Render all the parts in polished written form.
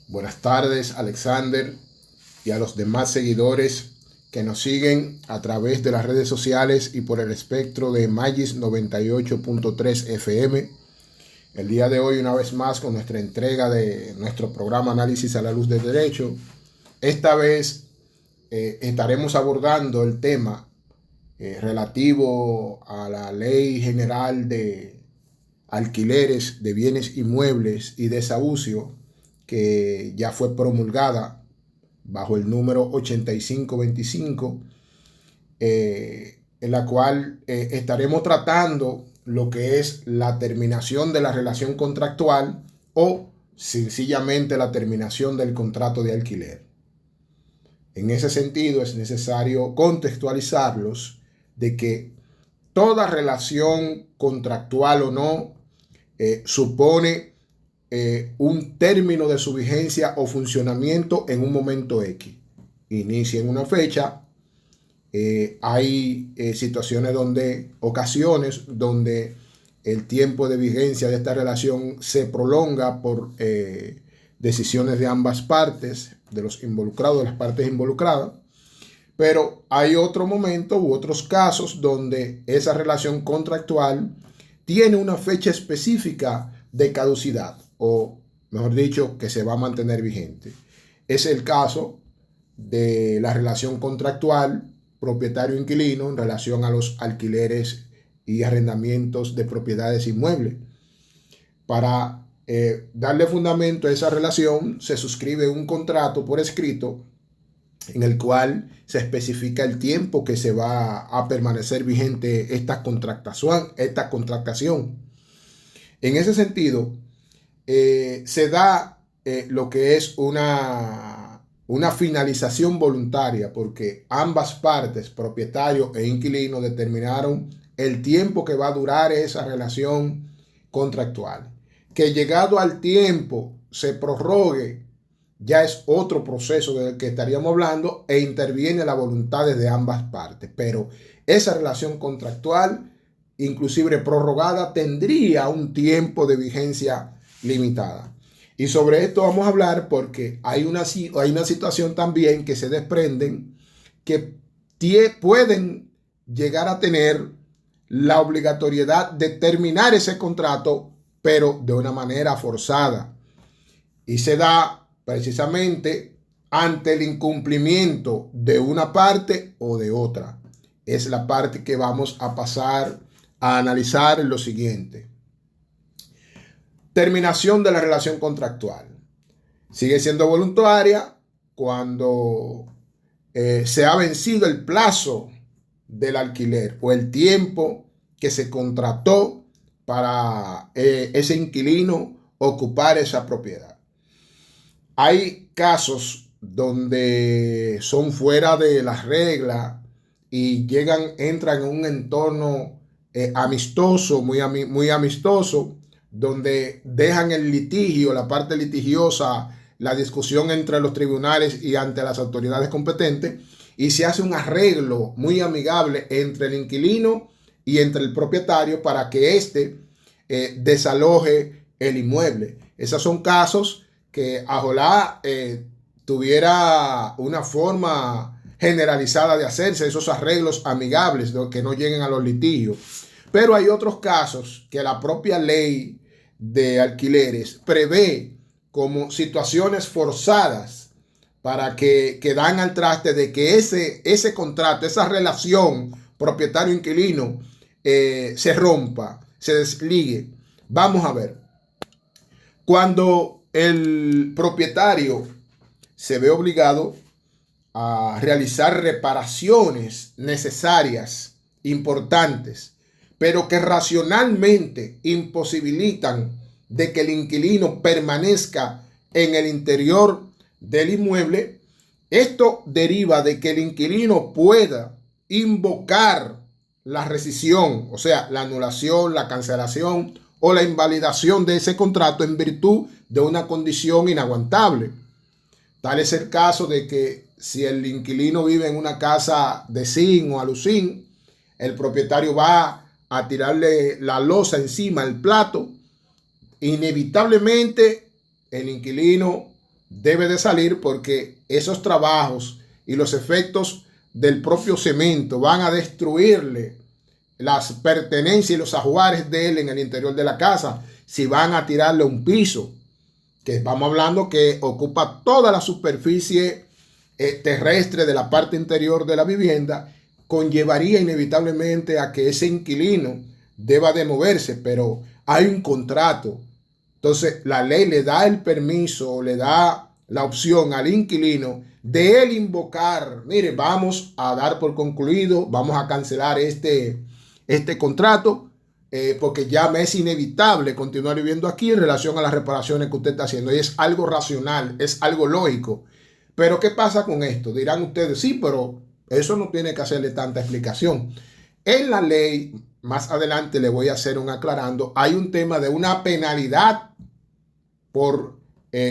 Buenas tardes, Alexander, y a los demás seguidores que nos siguen a través de las redes sociales y por el espectro de Magis 98.3 FM. El día de hoy, una vez más, con nuestra entrega de nuestro programa Análisis a la Luz del Derecho. Esta vez estaremos abordando el tema relativo a la Ley General de Alquileres de Bienes Inmuebles y Desahucio, que ya fue promulgada bajo el número 8525, en la cual estaremos tratando lo que es la terminación de la relación contractual o sencillamente la terminación del contrato de alquiler. En ese sentido, es necesario contextualizarlos de que toda relación contractual o no supone un término de su vigencia o funcionamiento en un momento X. Inicia en una fecha. Hay ocasiones donde el tiempo de vigencia de esta relación se prolonga por decisiones de ambas partes, de los involucrados, de las partes involucradas. Pero hay otro momento u otros casos donde esa relación contractual tiene una fecha específica de caducidad, o mejor dicho, que se va a mantener vigente. Es el caso de la relación contractual propietario-inquilino en relación a los alquileres y arrendamientos de propiedades inmuebles. Para darle fundamento a esa relación, se suscribe un contrato por escrito en el cual se especifica el tiempo que se va a permanecer vigente esta contratación. En ese sentido, se da lo que es una finalización voluntaria, porque ambas partes, propietario e inquilino, determinaron el tiempo que va a durar esa relación contractual. Que llegado al tiempo se prorrogue, ya es otro proceso del que estaríamos hablando e interviene las voluntades de ambas partes. Pero esa relación contractual, inclusive prorrogada, tendría un tiempo de vigencia limitada. Y sobre esto vamos a hablar porque hay una situación también que se desprenden que pueden llegar a tener la obligatoriedad de terminar ese contrato, pero de una manera forzada. Y se da precisamente ante el incumplimiento de una parte o de otra. Es la parte que vamos a pasar a analizar en lo siguiente. Terminación de la relación contractual. Sigue siendo voluntaria cuando se ha vencido el plazo del alquiler o el tiempo que se contrató para ese inquilino ocupar esa propiedad. Hay casos donde son fuera de las reglas y entran en un entorno amistoso, muy amistoso, donde dejan el litigio, la parte litigiosa, la discusión entre los tribunales y ante las autoridades competentes, y se hace un arreglo muy amigable entre el inquilino y entre el propietario para que éste desaloje el inmueble. Esos son casos que ojalá tuviera una forma generalizada de hacerse esos arreglos amigables, que no lleguen a los litigios. Pero hay otros casos que la propia ley de alquileres prevé como situaciones forzadas para que dan al traste de que ese contrato, esa relación propietario-inquilino se rompa, se desligue. Vamos a ver. Cuando el propietario se ve obligado a realizar reparaciones necesarias, importantes, pero que racionalmente imposibilitan de que el inquilino permanezca en el interior del inmueble, esto deriva de que el inquilino pueda invocar la rescisión, o sea, la anulación, la cancelación o la invalidación de ese contrato en virtud de una condición inaguantable. Tal es el caso de que si el inquilino vive en una casa de zinc o alucín, el propietario va a tirarle la losa encima, el plato, inevitablemente el inquilino debe de salir, porque esos trabajos y los efectos del propio cemento van a destruirle las pertenencias y los ajuares de él en el interior de la casa. Si van a tirarle un piso, que estamos hablando que ocupa toda la superficie terrestre de la parte interior de la vivienda, conllevaría inevitablemente a que ese inquilino deba de moverse, pero hay un contrato. Entonces la ley le da el permiso, le da la opción al inquilino de él invocar: mire, vamos a dar por concluido, vamos a cancelar este contrato, porque ya me es inevitable continuar viviendo aquí en relación a las reparaciones que usted está haciendo. Y es algo racional, es algo lógico. Pero ¿qué pasa con esto? Dirán ustedes: sí, pero eso no tiene que hacerle tanta explicación. En la ley, más adelante le voy a hacer un aclarando, hay un tema de una penalidad por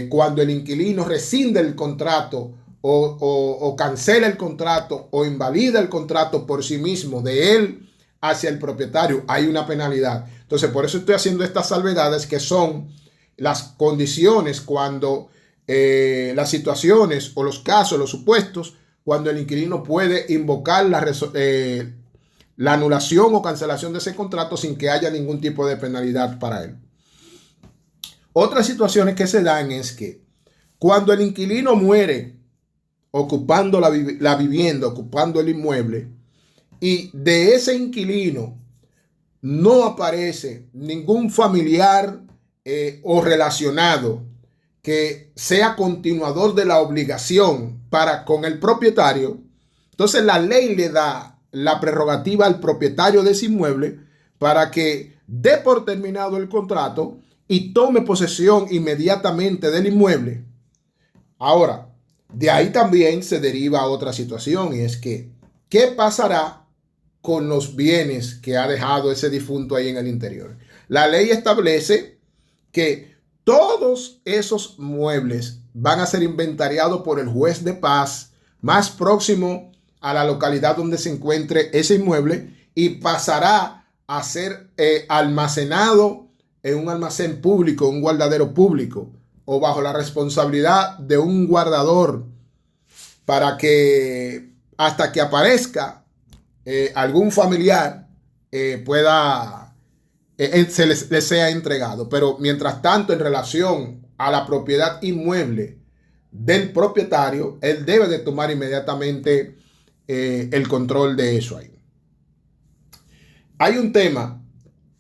cuando el inquilino rescinde el contrato o cancela el contrato o invalida el contrato por sí mismo, de él hacia el propietario. Hay una penalidad. Entonces, por eso estoy haciendo estas salvedades, que son las condiciones cuando las situaciones o los casos, los supuestos, cuando el inquilino puede invocar la anulación o cancelación de ese contrato sin que haya ningún tipo de penalidad para él. Otras situaciones que se dan es que cuando el inquilino muere ocupando la vivienda, ocupando el inmueble, y de ese inquilino no aparece ningún familiar o relacionado que sea continuador de la obligación para con el propietario, entonces la ley le da la prerrogativa al propietario de ese inmueble para que dé por terminado el contrato y tome posesión inmediatamente del inmueble. Ahora, de ahí también se deriva otra situación, y es que, ¿qué pasará con los bienes que ha dejado ese difunto ahí en el interior? La ley establece que todos esos muebles van a ser inventariados por el juez de paz más próximo a la localidad donde se encuentre ese inmueble, y pasará a ser almacenado en un almacén público, un guardadero público, o bajo la responsabilidad de un guardador, para que hasta que aparezca algún familiar pueda se les sea entregado. Pero mientras tanto, en relación a la propiedad inmueble del propietario, él debe de tomar inmediatamente el control de eso ahí. Hay un tema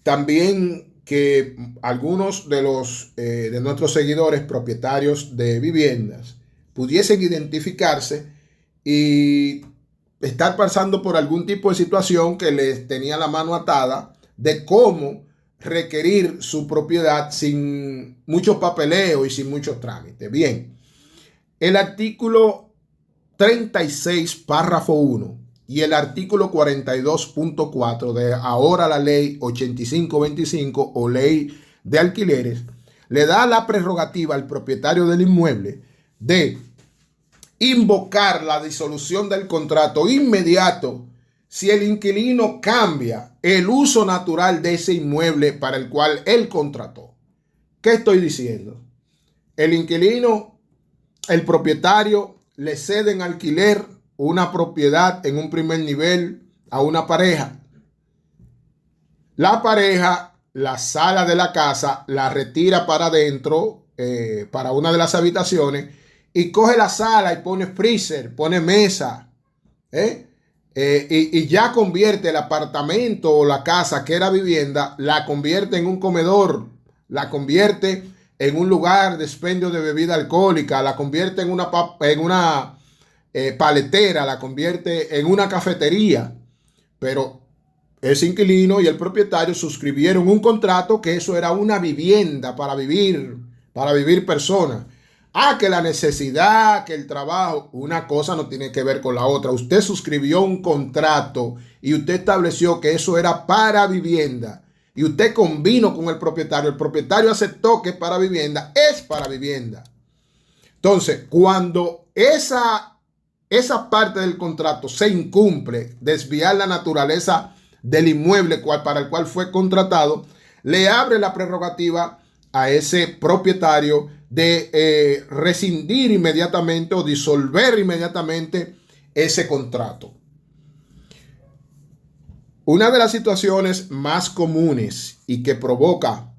también que algunos de nuestros seguidores propietarios de viviendas pudiesen identificarse y estar pasando por algún tipo de situación que les tenía la mano atada, de cómo requerir su propiedad sin mucho papeleo y sin muchos trámites. Bien, el artículo 36, párrafo 1 y el artículo 42.4 de ahora la ley 8525 o ley de alquileres le da la prerrogativa al propietario del inmueble de invocar la disolución del contrato inmediato si el inquilino cambia el uso natural de ese inmueble para el cual él contrató. ¿Qué estoy diciendo? El inquilino, el propietario, le cede en alquiler una propiedad en un primer nivel a una pareja. La pareja, la sala de la casa, la retira para adentro, para una de las habitaciones, y coge la sala y pone freezer, pone mesa, y ya convierte el apartamento o la casa que era vivienda, la convierte en un comedor, la convierte en un lugar de expendio de bebida alcohólica, la convierte en una paletera, la convierte en una cafetería. Pero ese inquilino y el propietario suscribieron un contrato que eso era una vivienda para vivir personas. Que la necesidad, que el trabajo, una cosa no tiene que ver con la otra. Usted suscribió un contrato y usted estableció que eso era para vivienda. Y usted convino con el propietario aceptó que es para vivienda, es para vivienda. Entonces, cuando esa parte del contrato se incumple, desviar la naturaleza del inmueble para el cual fue contratado, le abre la prerrogativa a ese propietario de rescindir inmediatamente o disolver inmediatamente ese contrato. Una de las situaciones más comunes y que provoca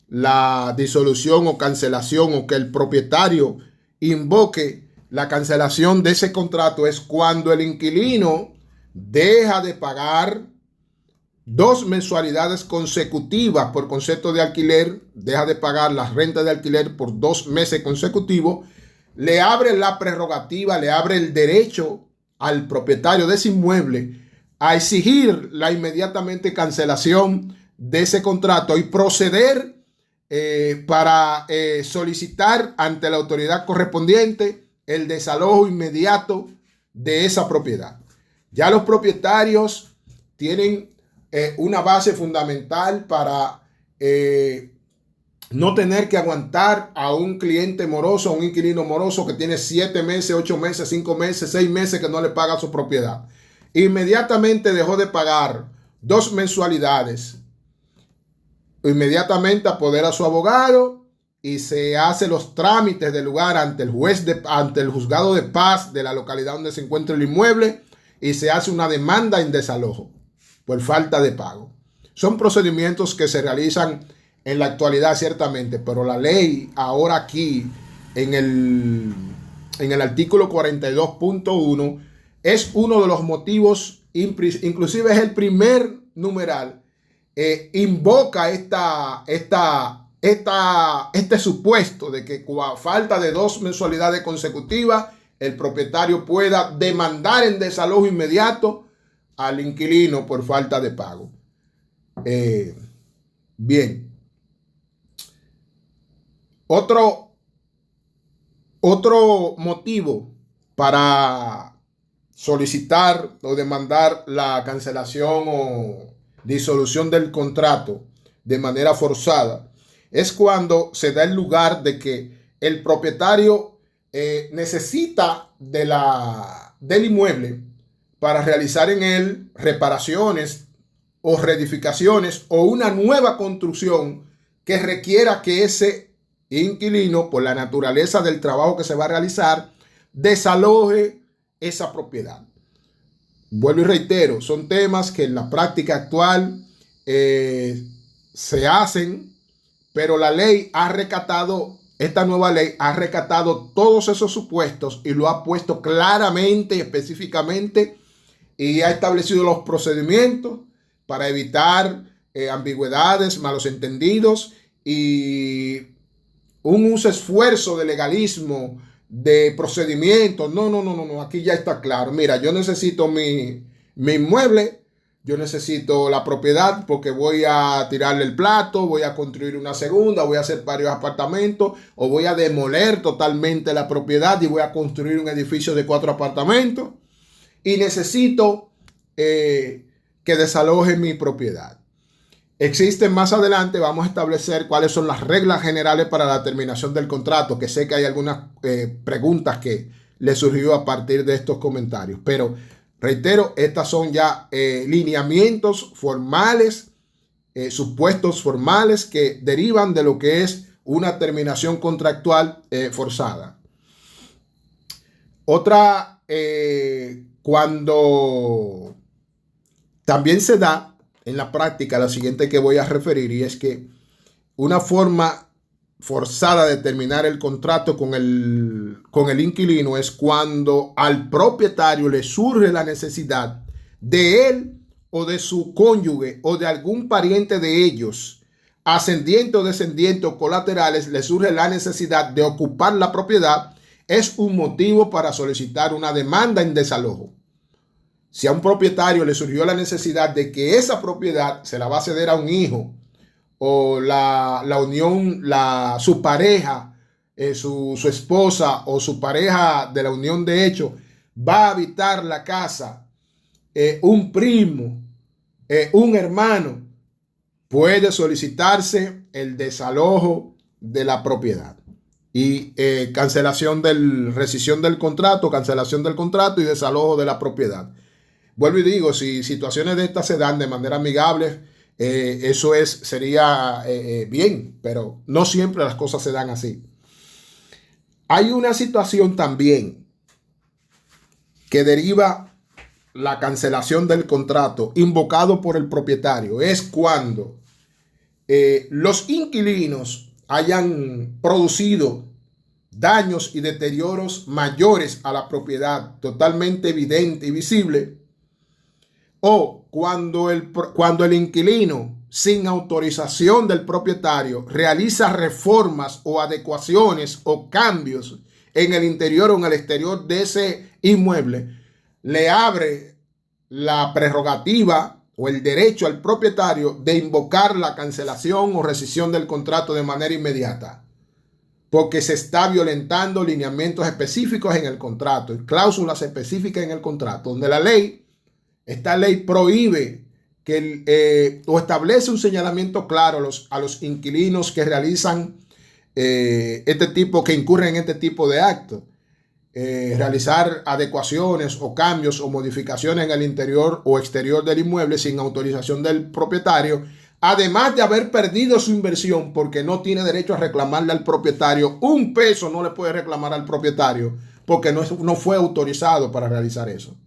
la disolución o cancelación, o que el propietario invoque la cancelación de ese contrato, es cuando el inquilino deja de pagar 2 mensualidades consecutivas por concepto de alquiler, deja de pagar las rentas de alquiler por 2 meses consecutivos, le abre la prerrogativa, le abre el derecho al propietario de ese inmueble a exigir la inmediatamente cancelación de ese contrato y proceder para solicitar ante la autoridad correspondiente el desalojo inmediato de esa propiedad. Ya los propietarios tienen una base fundamental para no tener que aguantar a un cliente moroso, a un inquilino moroso que tiene 7 meses, 8 meses, 5 meses, 6 meses que no le paga su propiedad. Inmediatamente dejó de pagar 2 mensualidades. Inmediatamente apodera a su abogado y se hace los trámites del lugar ante el ante el juzgado de paz de la localidad donde se encuentra el inmueble, y se hace una demanda en desalojo por falta de pago. Son procedimientos que se realizan en la actualidad ciertamente, pero la ley ahora aquí en el artículo 42.1 es uno de los motivos, inclusive es el primer numeral, invoca este supuesto de que a falta de 2 mensualidades consecutivas el propietario pueda demandar en desalojo inmediato al inquilino por falta de pago. Bien. Otro motivo para solicitar o demandar la cancelación o disolución del contrato de manera forzada es cuando se da el lugar de que el propietario necesita del inmueble para realizar en él reparaciones o reedificaciones o una nueva construcción que requiera que ese inquilino, por la naturaleza del trabajo que se va a realizar, desaloje esa propiedad. Vuelvo y reitero, son temas que en la práctica actual se hacen, pero la ley ha recatado, esta nueva ley ha recatado todos esos supuestos y lo ha puesto claramente y específicamente, y ha establecido los procedimientos para evitar ambigüedades, malos entendidos y un uso esfuerzo de legalismo, de procedimientos. No, aquí ya está claro. Mira, yo necesito mi inmueble, yo necesito la propiedad porque voy a tirarle el plato, voy a construir una segunda, voy a hacer varios apartamentos, o voy a demoler totalmente la propiedad y voy a construir un edificio de 4 apartamentos y necesito que desaloje mi propiedad. Existen más adelante, vamos a establecer cuáles son las reglas generales para la terminación del contrato, que sé que hay algunas preguntas que le surgió a partir de estos comentarios, pero reitero, estas son ya lineamientos formales, supuestos formales que derivan de lo que es una terminación contractual forzada. Otra, cuando también se da en la práctica la siguiente que voy a referir, y es que una forma forzada de terminar el contrato con el inquilino es cuando al propietario le surge la necesidad de él o de su cónyuge o de algún pariente de ellos, ascendiente o descendiente o colaterales, le surge la necesidad de ocupar la propiedad. Es un motivo para solicitar una demanda en desalojo. Si a un propietario le surgió la necesidad de que esa propiedad se la va a ceder a un hijo, o su pareja, su esposa o su pareja de la unión de hecho va a habitar la casa, un primo, un hermano, puede solicitarse el desalojo de la propiedad y rescisión del contrato, cancelación del contrato y desalojo de la propiedad. Vuelvo y digo, si situaciones de estas se dan de manera amigable, sería bien, pero no siempre las cosas se dan así. Hay una situación también que deriva la cancelación del contrato invocado por el propietario. Es cuando los inquilinos hayan producido daños y deterioros mayores a la propiedad, totalmente evidente y visible, o cuando el inquilino, sin autorización del propietario, realiza reformas o adecuaciones o cambios en el interior o en el exterior de ese inmueble, le abre la prerrogativa o el derecho al propietario de invocar la cancelación o rescisión del contrato de manera inmediata, porque se está violentando lineamientos específicos en el contrato y cláusulas específicas en el contrato, donde esta ley prohíbe o establece un señalamiento claro a los inquilinos que realizan que incurren en este tipo de actos. Realizar adecuaciones o cambios o modificaciones en el interior o exterior del inmueble sin autorización del propietario, además de haber perdido su inversión, porque no tiene derecho a reclamarle al propietario un peso, no le puede reclamar al propietario porque no fue autorizado para realizar eso.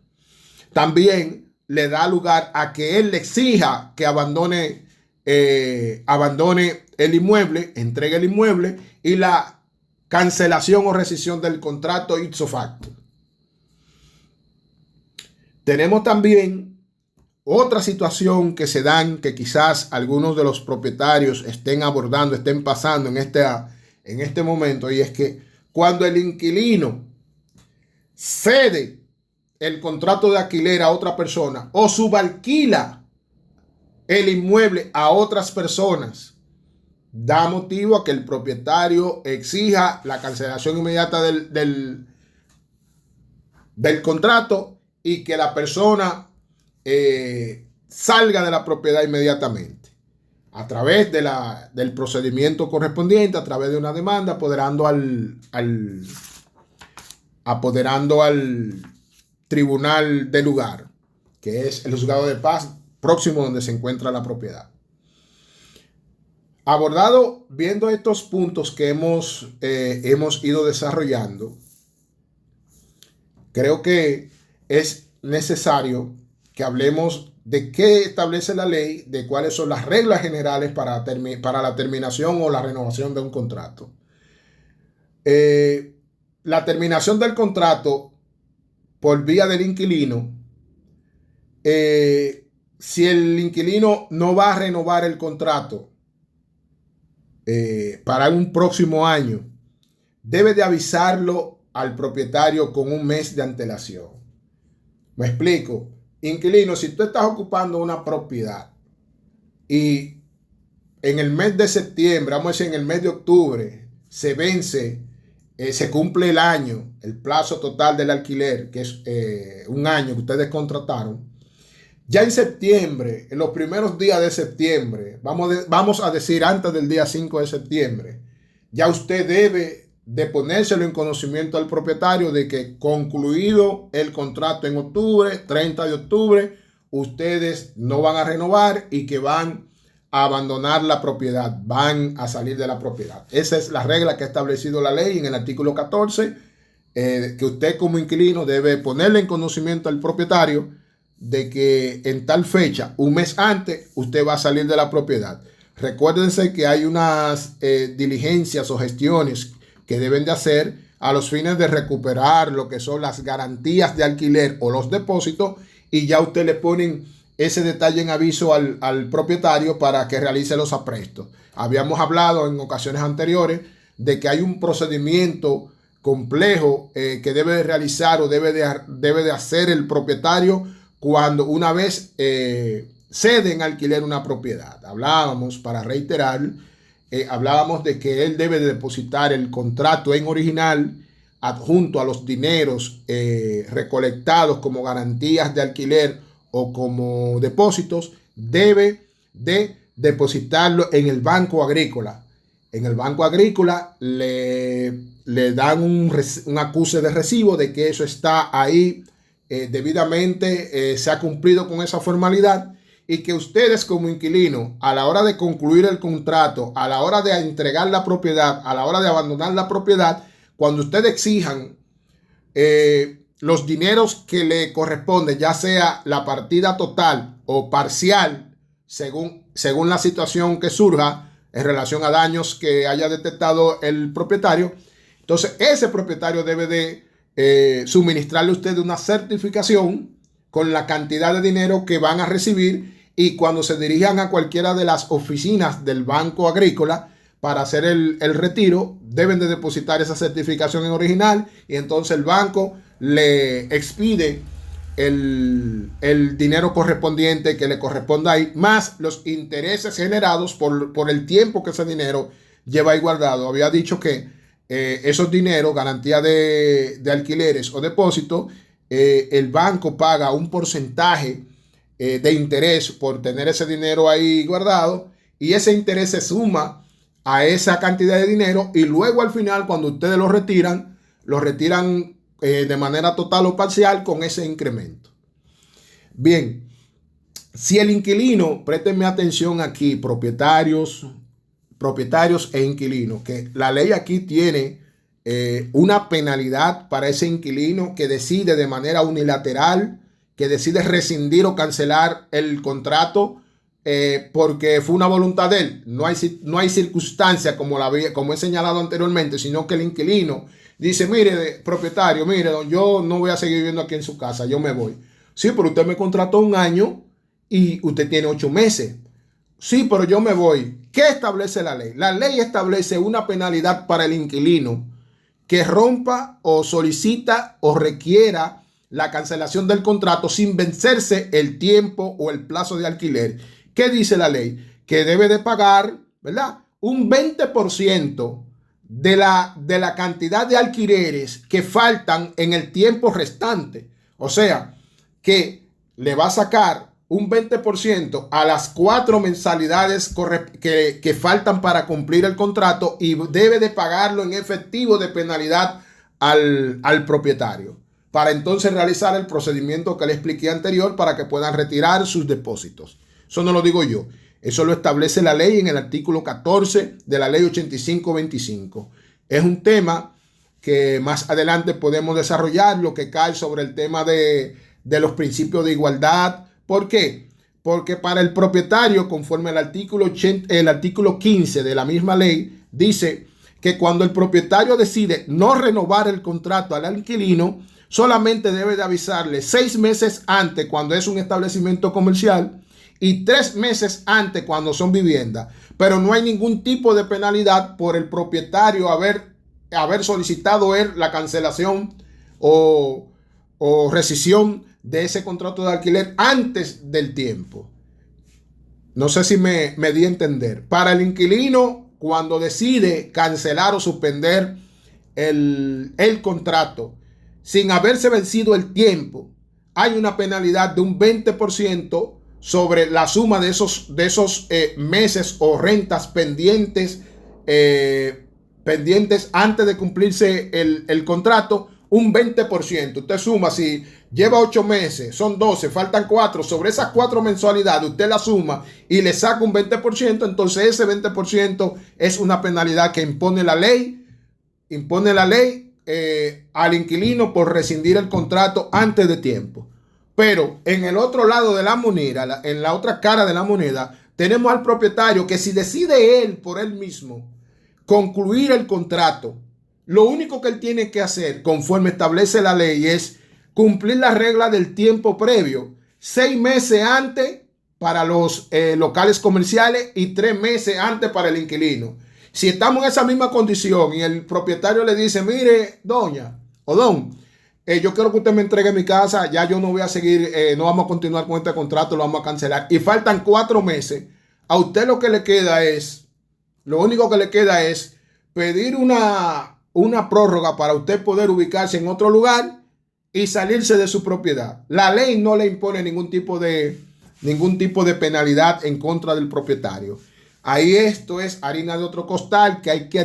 También le da lugar a que él le exija que abandone el inmueble, entregue el inmueble, y la cancelación o rescisión del contrato ipso facto. Tenemos también otra situación que se dan, que quizás algunos de los propietarios estén abordando, estén pasando en este momento, y es que cuando el inquilino cede el contrato de alquiler a otra persona o subalquila el inmueble a otras personas, da motivo a que el propietario exija la cancelación inmediata del contrato y que la persona salga de la propiedad inmediatamente a través del procedimiento correspondiente, a través de una demanda, apoderando al tribunal del lugar, que es el juzgado de paz próximo donde se encuentra la propiedad. Abordado, viendo estos puntos que hemos ido desarrollando, creo que es necesario que hablemos de qué establece la ley, de cuáles son las reglas generales para la terminación o la renovación de un contrato. La terminación del contrato por vía del inquilino, si el inquilino no va a renovar el contrato para un próximo año, debe de avisarlo al propietario con un mes de antelación. Me explico. Inquilino, si tú estás ocupando una propiedad y en el mes de septiembre, vamos a decir en el mes de octubre, se vence, se cumple el año, el plazo total del alquiler, que es un año que ustedes contrataron, ya en septiembre, en los primeros días de septiembre, vamos a decir antes del día 5 de septiembre, ya usted debe de ponérselo en conocimiento al propietario de que concluido el contrato en octubre, 30 de octubre, ustedes no van a renovar y que van a abandonar la propiedad, van a salir de la propiedad. Esa es la regla que ha establecido la ley en el artículo 14, que usted como inquilino debe ponerle en conocimiento al propietario de que en tal fecha, un mes antes, usted va a salir de la propiedad. Recuérdense que hay unas diligencias o gestiones que deben de hacer a los fines de recuperar lo que son las garantías de alquiler o los depósitos, y ya usted le ponen ese detalle en aviso al propietario para que realice los aprestos. Habíamos hablado en ocasiones anteriores de que hay un procedimiento complejo que debe de realizar o debe de hacer el propietario cuando una vez cede en alquiler una propiedad. Hablábamos, para reiterar, hablábamos de que él debe de depositar el contrato en original adjunto a los dineros recolectados como garantías de alquiler o como depósitos. Debe de depositarlo en el Banco Agrícola. En el Banco Agrícola le dan un acuse de recibo de que eso está ahí debidamente, se ha cumplido con esa formalidad, y que ustedes como inquilino, a la hora de concluir el contrato, a la hora de entregar la propiedad, a la hora de abandonar la propiedad, cuando ustedes exijan los dineros que le corresponden, ya sea la partida total o parcial, según la situación que surja en relación a daños que haya detectado el propietario, entonces ese propietario debe de suministrarle a usted una certificación con la cantidad de dinero que van a recibir, y cuando se dirijan a cualquiera de las oficinas del Banco Agrícola para hacer el retiro, deben de depositar esa certificación en original, y entonces el banco le expide el dinero correspondiente que le corresponda ahí, más los intereses generados por el tiempo que ese dinero lleva ahí guardado. Había dicho que esos dineros, garantía de alquileres o depósitos, el banco paga un porcentaje de interés por tener ese dinero ahí guardado, y ese interés se suma a esa cantidad de dinero, y luego al final, cuando ustedes lo retiran de manera total o parcial con ese incremento. Bien, si el inquilino, préstenme atención aquí, propietarios e inquilinos, que la ley aquí tiene una penalidad para ese inquilino que decide de manera unilateral, que decide rescindir o cancelar el contrato porque fue una voluntad de él. No hay circunstancia como he señalado anteriormente, sino que el inquilino dice: mire, propietario, mire, yo no voy a seguir viviendo aquí en su casa, yo me voy. Sí, pero usted me contrató un año y usted tiene 8 meses. Sí, pero yo me voy. ¿Qué establece la ley? La ley establece una penalidad para el inquilino que rompa o solicita o requiera la cancelación del contrato sin vencerse el tiempo o el plazo de alquiler. ¿Qué dice la ley? Que debe de pagar, ¿verdad?, un 20% de la cantidad de alquileres que faltan en el tiempo restante. O sea, que le va a sacar un 20% a las 4 mensualidades que faltan para cumplir el contrato, y debe de pagarlo en efectivo de penalidad al propietario, para entonces realizar el procedimiento que le expliqué anterior para que puedan retirar sus depósitos. Eso no lo digo yo, eso lo establece la ley en el artículo 14 de la ley 8525. Es un tema que más adelante podemos desarrollar, lo que cae sobre el tema de los principios de igualdad. ¿Por qué? Porque para el propietario, conforme al artículo 15 de la misma ley, dice que cuando el propietario decide no renovar el contrato al inquilino, solamente debe de avisarle 6 meses antes cuando es un establecimiento comercial y 3 meses antes cuando son viviendas. Pero no hay ningún tipo de penalidad por el propietario haber solicitado él la cancelación o rescisión de ese contrato de alquiler antes del tiempo. No sé si me di a entender. Para el inquilino, cuando decide cancelar o suspender el contrato sin haberse vencido el tiempo, hay una penalidad de un 20% sobre la suma de esos meses o rentas pendientes antes de cumplirse el contrato. Un 20%. Usted suma, si lleva 8 meses, son 12, faltan 4. Sobre esas 4 mensualidades, usted la suma y le saca un 20%. Entonces, ese 20% es una penalidad que impone la ley. Al inquilino por rescindir el contrato antes de tiempo. Pero en el otro lado de la moneda, en la otra cara de la moneda, tenemos al propietario que, si decide él por él mismo concluir el contrato, lo único que él tiene que hacer, conforme establece la ley, es cumplir la regla del tiempo previo. 6 meses antes para los locales comerciales y 3 meses antes para el inquilino. Si estamos en esa misma condición y el propietario le dice: mire, doña o don, yo quiero que usted me entregue mi casa, ya yo no voy a seguir, no vamos a continuar con este contrato, lo vamos a cancelar, y faltan 4 meses, a usted lo único que le queda es pedir una prórroga para usted poder ubicarse en otro lugar y salirse de su propiedad. La ley no le impone ningún tipo de penalidad en contra del propietario. Ahí esto es harina de otro costal que hay que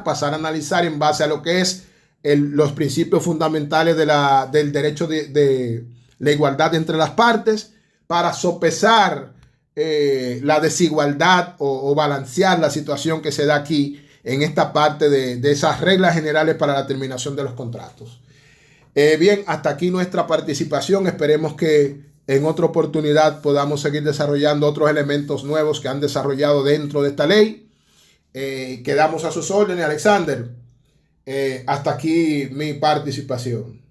pasar a analizar en base a lo que es los principios fundamentales del derecho de la igualdad entre las partes, para sopesar la desigualdad o balancear la situación que se da aquí en esta parte de esas reglas generales para la terminación de los contratos. Bien, hasta aquí nuestra participación. Esperemos que en otra oportunidad podamos seguir desarrollando otros elementos nuevos que han desarrollado dentro de esta ley. Quedamos a sus órdenes, Alexander. Hasta aquí mi participación.